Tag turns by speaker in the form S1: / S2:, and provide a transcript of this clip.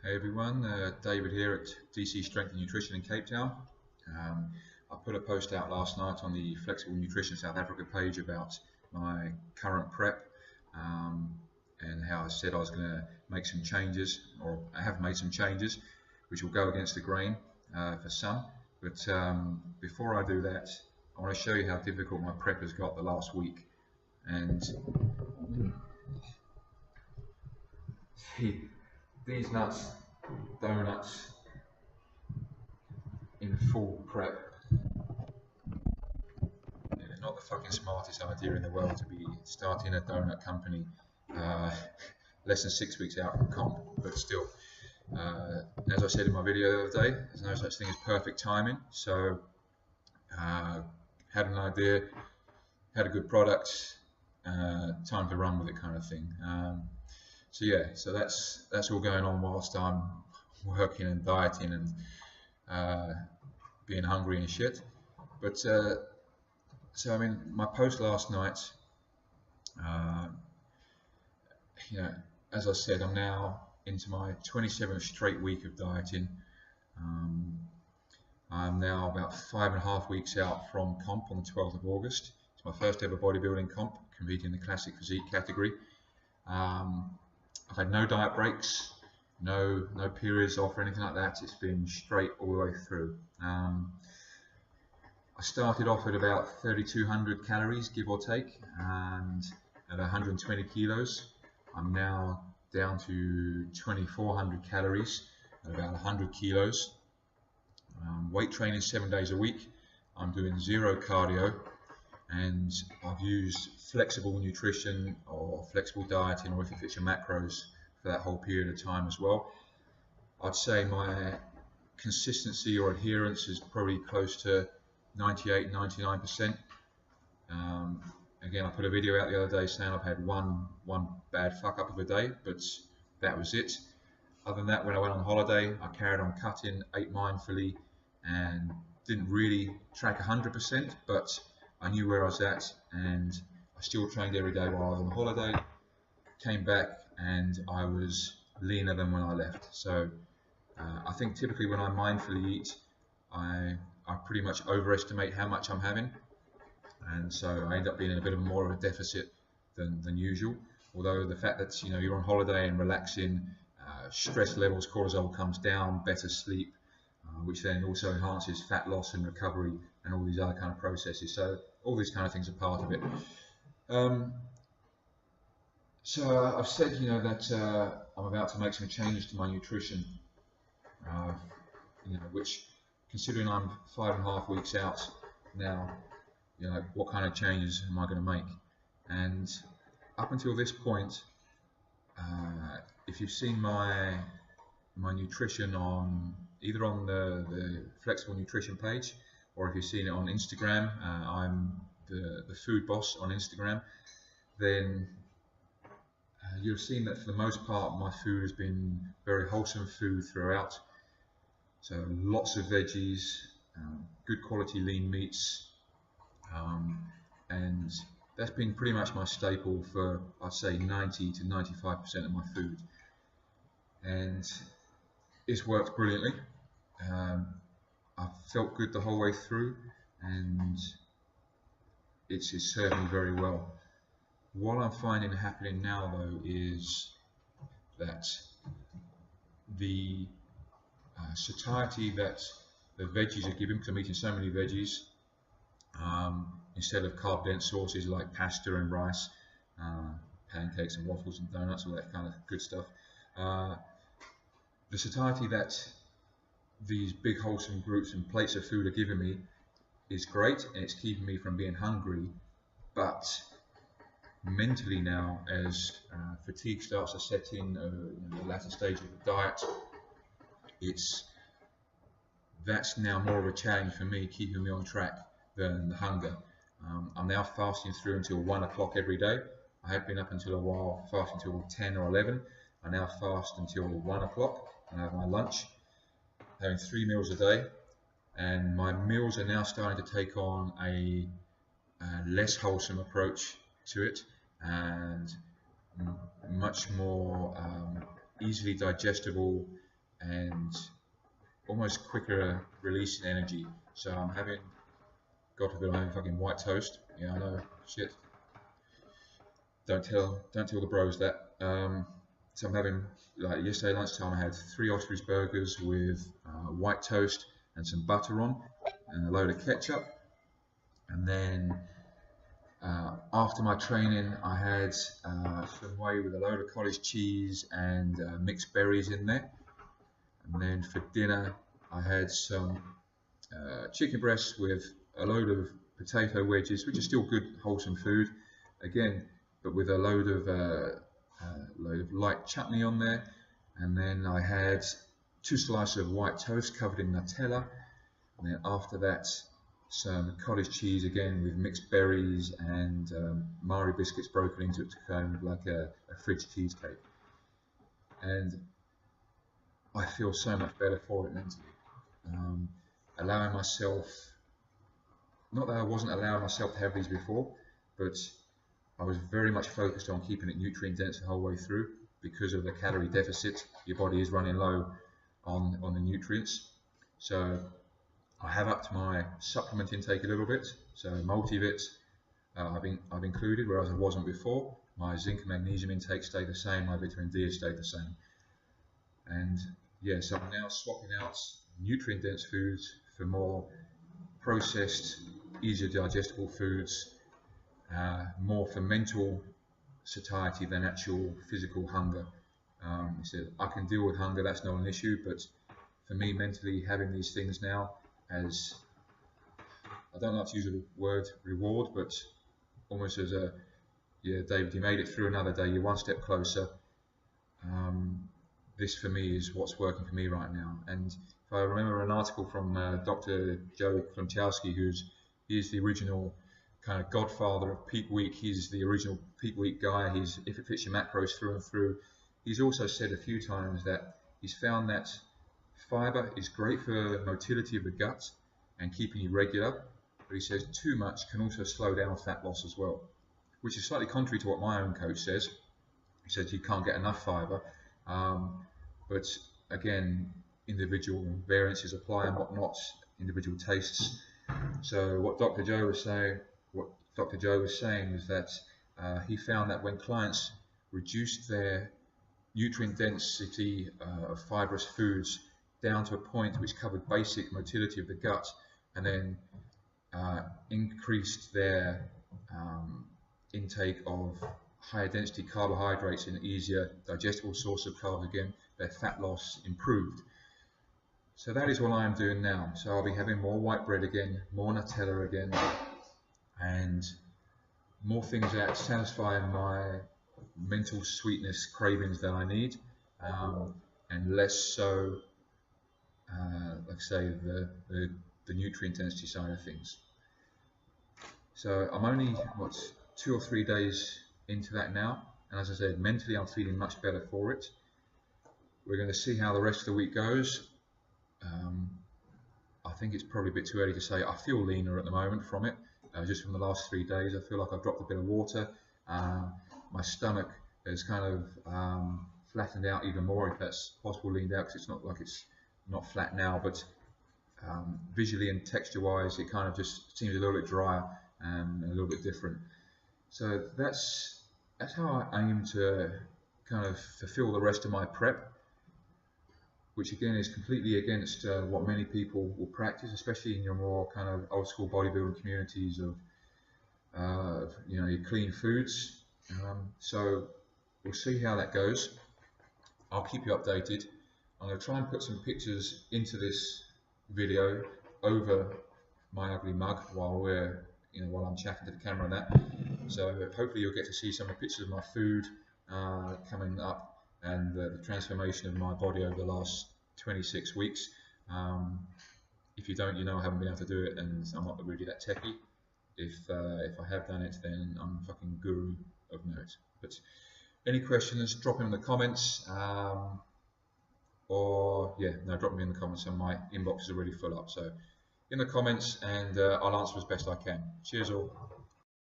S1: Hey everyone, David here at DC Strength and Nutrition in Cape Town. I put a post out last night on the Flexible Nutrition South Africa page about my current prep and how I said I was going to make some changes, or I have made some changes which will go against the grain for some. But before I do that, I want to show you how difficult my prep has got the last week. And see, these nuts, donuts in full prep. It's not the fucking smartest idea in the world to be starting a donut company less than 6 weeks out from comp, but still, as I said in my video the other day, there's no such thing as perfect timing. So had an idea, had a good product, time to run with it, kind of thing. So yeah, so that's all going on whilst I'm working and dieting and being hungry and shit. But so I mean, my post last night, you know, as I said, I'm now into my 27th straight week of dieting. I'm now about 5.5 weeks out from comp on the 12th of August. It's my first ever bodybuilding comp, competing in the classic physique category. I've had no diet breaks, no periods off or anything like that. It's been straight all the way through. I started off at about 3,200 calories, give or take, and at 120 kilos. I'm now down to 2,400 calories at about 100 kilos. Weight training 7 days a week. I'm doing zero cardio, and I've used flexible nutrition or flexible dieting, or if it fits your macros, for that whole period of time as well. I'd say my consistency or adherence is probably close to 98-99%. Again, I put a video out the other day saying I've had one bad fuck up of a day, but that was it. Other than that, when I went on holiday, I carried on cutting, ate mindfully, and didn't really track 100%, but I knew where I was at, and I still trained every day while I was on holiday. Came back and I was leaner than when I left. So I think typically when I mindfully eat, I pretty much overestimate how much I'm having, and so I end up being in a bit of more of a deficit than usual. Although the fact that you're on holiday and relaxing, stress levels, cortisol comes down, better sleep, which then also enhances fat loss and recovery and all these other kind of processes. So all these kind of things are part of it. So I've said that I'm about to make some changes to my nutrition, which, considering I'm 5.5 weeks out now, what kind of changes am I going to make? And up until this point, if you've seen my nutrition either on the flexible nutrition page, or if you've seen it on Instagram, I'm the food boss on Instagram, then you've seen that for the most part my food has been very wholesome food throughout. So lots of veggies, good quality lean meats, and that's been pretty much my staple for, I'd say, 90 to 95% of my food, and it's worked brilliantly. I've felt good the whole way through, and it's served me very well. What I'm finding happening now, though, is that the satiety that the veggies are giving, because I'm eating so many veggies, instead of carb-dense sources like pasta and rice, pancakes and waffles and donuts, all that kind of good stuff, the satiety that these big wholesome groups and plates of food are giving me is great, and it's keeping me from being hungry. But mentally now, as fatigue starts to set in the latter stage of the diet, that's now more of a challenge for me, keeping me on track than the hunger. I'm now fasting through until 1 o'clock every day. I have been up until a while fasting until 10 or 11. I now fast until 1 o'clock and have my lunch, having 3 meals a day, and my meals are now starting to take on a less wholesome approach to it, and much more easily digestible and almost quicker release in energy. So I'm having, God forbid, I'm having fucking white toast. Yeah, I know, shit. Don't tell the bros that. So I'm having, like yesterday lunchtime, I had 3 ostrich burgers with white toast and some butter on, and a load of ketchup. And then after my training, I had some whey with a load of cottage cheese and mixed berries in there. And then for dinner, I had some chicken breasts with a load of potato wedges, which is still good, wholesome food. Again, but with a load of light chutney on there. And then I had 2 slices of white toast covered in Nutella. And then after that, some cottage cheese again with mixed berries and Marie biscuits broken into it to kind of like a fridge cheesecake. And I feel so much better for it mentally. Allowing myself, not that I wasn't allowing myself to have these before, but I was very much focused on keeping it nutrient dense the whole way through because of the calorie deficit. Your body is running low on the nutrients. So I have upped my supplement intake a little bit. So multivit I've included, whereas I wasn't before. My zinc and magnesium intake stayed the same, my vitamin D has stayed the same. And yeah, so I'm now swapping out nutrient dense foods for more processed, easier digestible foods, more for mental satiety than actual physical hunger. So I can deal with hunger, that's not an issue, but for me mentally, having these things now as, I don't like to use the word reward, but almost as a, yeah, David, you made it through another day, you're one step closer. This for me is what's working for me right now. And if I remember an article from Dr. Joe Klonchowski, he's the original kind of godfather of peak week. He's the original peak week guy. He's, if it fits your macros through and through. He's also said a few times that he's found that fiber is great for motility of the gut and keeping you regular, but he says too much can also slow down fat loss as well, which is slightly contrary to what my own coach says. He says you can't get enough fiber, but again, individual variances apply and whatnot, individual tastes. So what Dr. Joe was saying is that he found that when clients reduced their nutrient density of fibrous foods down to a point which covered basic motility of the gut, and then increased their intake of higher density carbohydrates and easier digestible source of carbs again, their fat loss improved. So that is what I am doing now. So I'll be having more white bread again, more Nutella again, and more things that satisfy my mental sweetness cravings that I need, and less so, like say, the nutrient density side of things. So I'm only, what, 2 or 3 days into that now, and as I said, mentally I'm feeling much better for it. We're going to see how the rest of the week goes. I think it's probably a bit too early to say. I feel leaner at the moment from it, just from the last 3 days. I feel like I've dropped a bit of water. My stomach has kind of flattened out even more, if that's possible, leaned out, because it's not like it's not flat now, but visually and texture wise it kind of just seems a little bit drier and a little bit different. So that's how I aim to kind of fulfill the rest of my prep, which again is completely against what many people will practice, especially in your more kind of old school bodybuilding communities of you know, your clean foods. So we'll see how that goes. I'll keep you updated. I'm going to try and put some pictures into this video over my ugly mug while I'm chatting to the camera and that. So hopefully you'll get to see some of the pictures of my food coming up, and the transformation of my body over the last 26 weeks. If you don't, you know I haven't been able to do it, and I'm not really that techie. If I have done it, then I'm a fucking guru of nerds. But any questions, drop them in the comments, or yeah, no, drop me in the comments, and my inbox is already full up. So in the comments, and I'll answer as best I can. Cheers all.